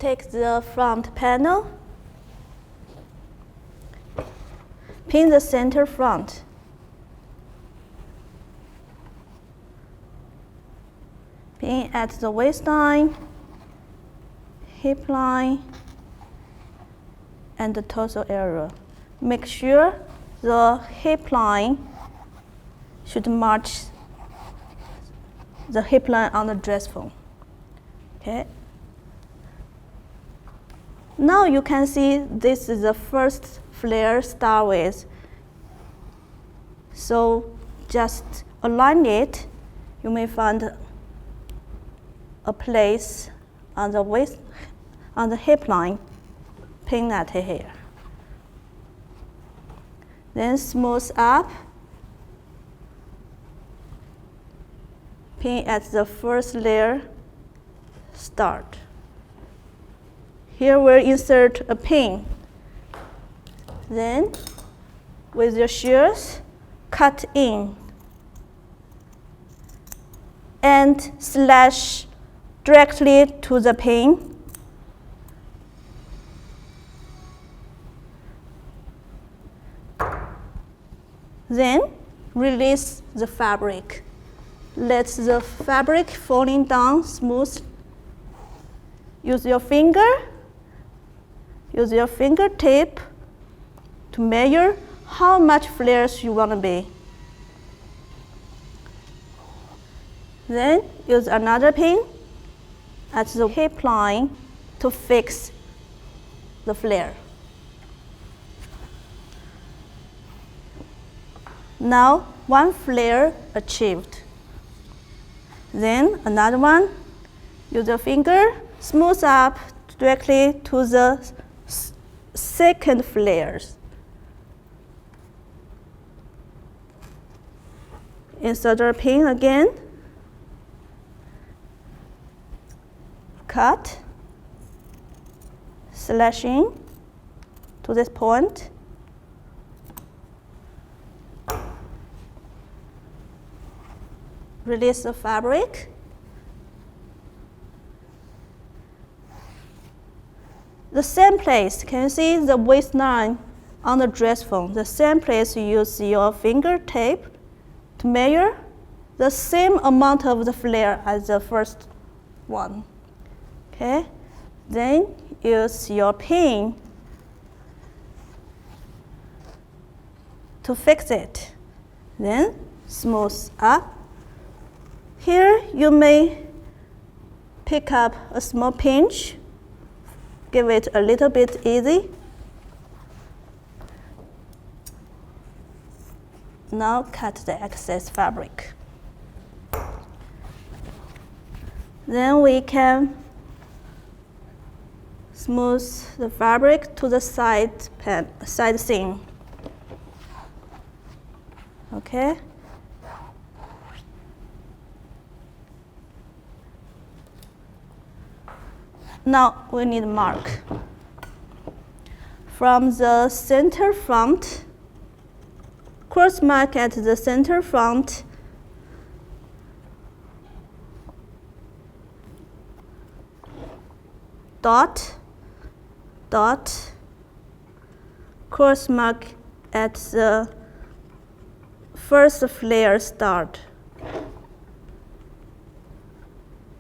take the front panel, pin the center front. Pin at the waistline, hip line, and the torso area. Make sure the hip line should match the hip line on the dress form. Okay. Now you can see this is the first flare start with. So just align it. You may find a place on the waist, on the hip line, pin that here. Then smooth up, pin at the first layer start. Here we'll insert a pin. Then with your shears, cut in and slash directly to the pin. Then release the fabric. Let the fabric falling down smooth. Use your fingertip to measure how much flares you want to be. Then use another pin at the hip line to fix the flare. Now one flare achieved. Then another one, use your finger, smooth up directly to the second flares. Insert a pin again. Cut, slashing to this point. Release the fabric. The same place, can you see the waistline on the dress form? The same place you use your fingertip to measure the same amount of the flare as the first one. Okay, then use your pin to fix it. Then smooth up. Here you may pick up a small pinch, give it a little bit easy. Now cut the excess fabric. Then we can smooth the fabric to the side seam. Okay. Now we need mark. From the center front, cross mark at the center front. Dot, dot, cross mark at the first flare start.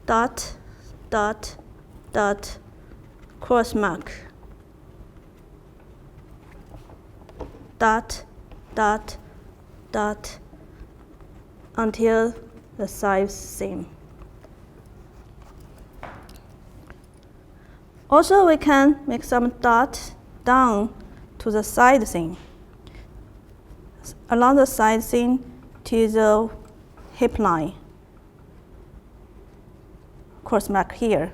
Dot, dot, dot, cross mark. Dot, dot, dot, until the side seam. Also, we can make some dots down to the side seam, along the side seam to the hip line. Cross mark here.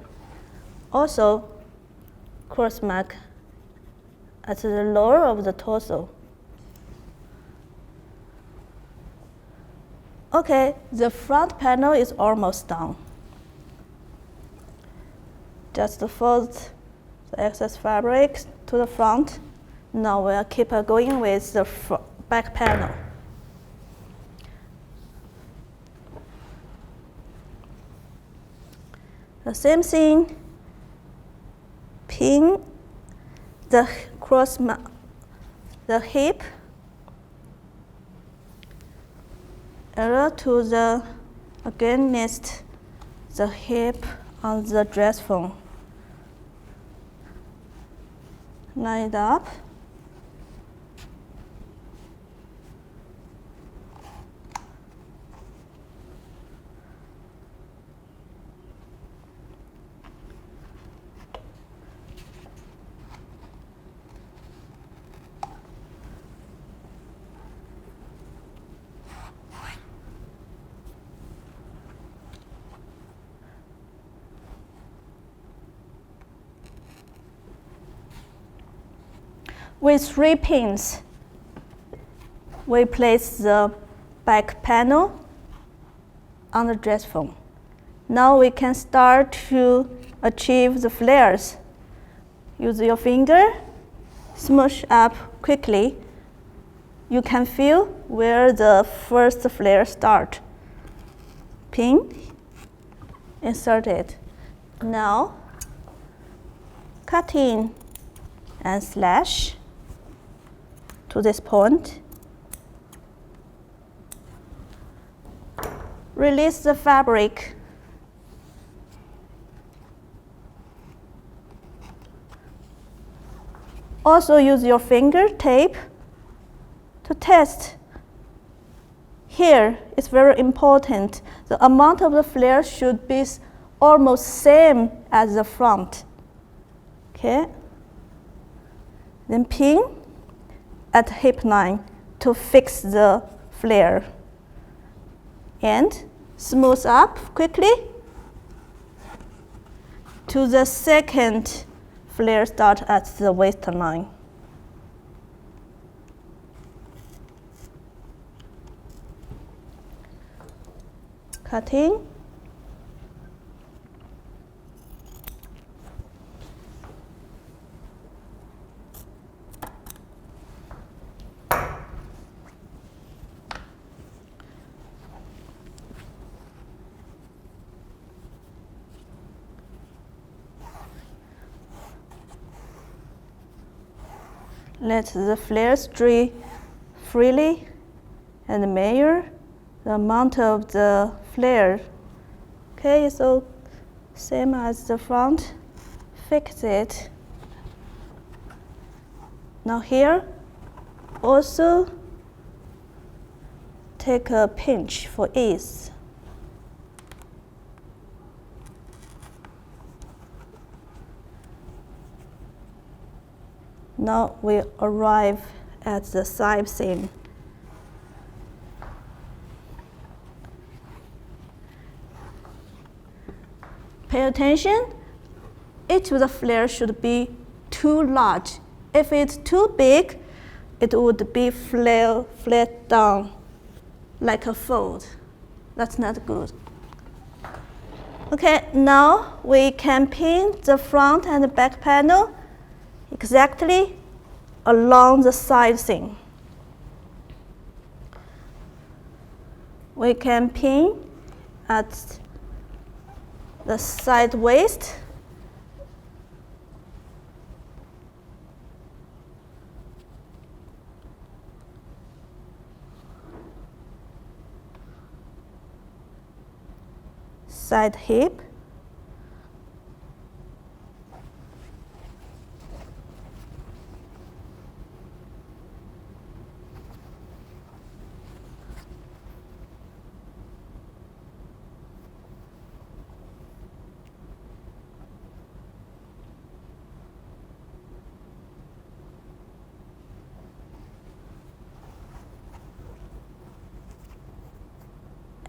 Also, cross mark at the lower of the torso. Okay, the front panel is almost done. Just fold the excess fabric to the front. Now we'll keep going with the back panel. The same thing, pin the the hip area to the against the hip on the dress form. Line it up. With 3 pins, we place the back panel on the dress form. Now we can start to achieve the flares. Use your finger, smoosh up quickly. You can feel where the first flare starts. Pin, insert it. Now, cut in and slash to this point. Release the fabric. Also use your finger tape to test. Here it's very important. The amount of the flare should be almost same as the front. Okay. Then pin at hip line to fix the flare. And smooth up quickly to the second flare start at the waistline. Cutting. Let the flare stray freely and measure the amount of the flare. Okay, so same as the front, fix it. Now here, also take a pinch for ease. Now we arrive at the side seam. Pay attention, each of the flare should be too large. If it's too big, it would be flat down like a fold. That's not good. Okay, now we can pin the front and the back panel exactly along the side seam. We can pin at the side waist. Side hip.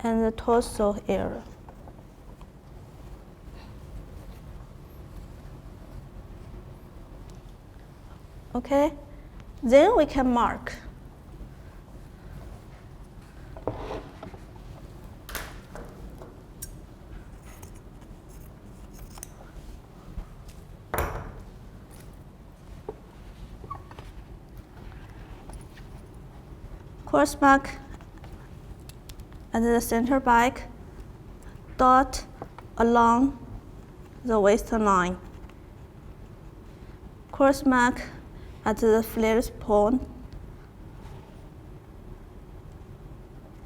And the torso area. Okay, then we can mark. Cross mark at the center back, dot along the waistline. cross mark at the flare point,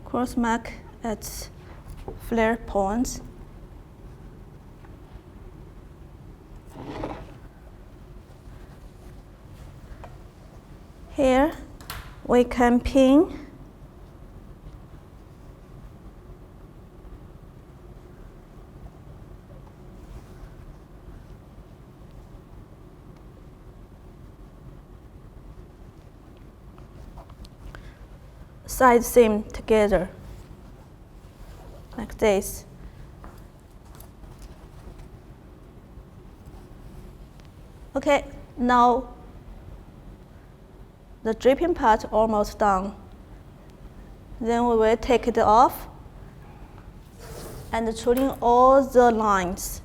cross mark at flare points. Here we can pin side seam together like this. Okay, now the draping part almost done. Then we will take it off and trim all the lines.